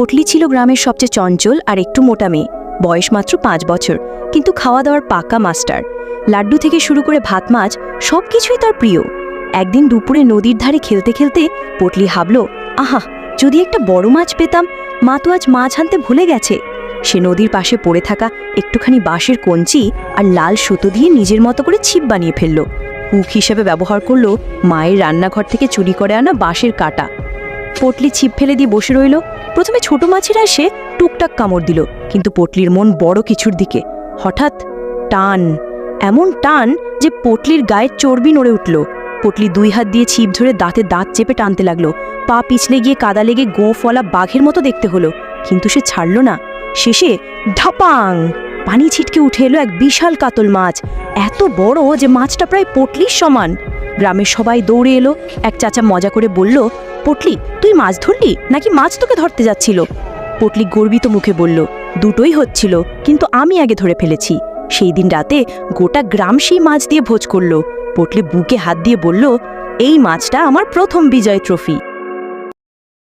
পটলি ছিল গ্রামের সবচেয়ে চঞ্চল আর একটু মোটা মেয়ে। বয়স মাত্র 5 বছর, কিন্তু খাওয়া দাওয়ার পাকা মাস্টার। লাড্ডু থেকে শুরু করে ভাত মাছ সবকিছুই তার প্রিয়। একদিন দুপুরে নদীর ধারে খেলতে খেলতে পটলি ভাবল, আহা, যদি একটা বড় মাছ পেতাম। মা তো আজ মাছ আনতে ভুলে গেছে। সে নদীর পাশে পড়ে থাকা একটুখানি বাঁশের কঞ্চি আর লাল সুতো দিয়ে নিজের মতো করে ছিপ বানিয়ে ফেলল। হুক হিসেবে ব্যবহার করল মায়ের রান্নাঘর থেকে চুরি করে আনা বাঁশের কাঁটা। পটলি ছিপ ফেলে দিয়ে বসে রইল। প্রথমে ছোট মাছেরা এসে টুকটাক কামড় দিল, কিন্তু পটলির মন বড় কিছুর দিকে। হঠাৎ টান, এমন টান যে পটলির গায়ের চর্বি নড়ে উঠল। পটলি 2 হাত দিয়ে ছিপ ধরে দাঁতে দাঁত চেপে টানতে লাগলো। পা পিছলে গিয়ে কাদা লেগে গোঁফওয়ালা বাঘের মতো দেখতে হলো, কিন্তু সে ছাড়ল না। শেষে ঢাপাং, পানি ছিটকে উঠে এলো এক বিশাল কাতল মাছ, এত বড় যে মাছটা প্রায় পটলির সমান। গ্রামের সবাই দৌড়ে এলো। এক চাচা মজা করে বলল, পটলি, তুই মাছ ধরলি নাকি মাছ তোকে ধরতে যাচ্ছিল? পটলি গর্বিত মুখে বলল, দুটোই হচ্ছিল, কিন্তু আমি আগে ধরে ফেলেছি। সেই দিন রাতে গোটা গ্রাম সেই মাছ দিয়ে ভোজ করল। পটলি বুকে হাত দিয়ে বলল, এই মাছটা আমার প্রথম বিজয় ট্রফি।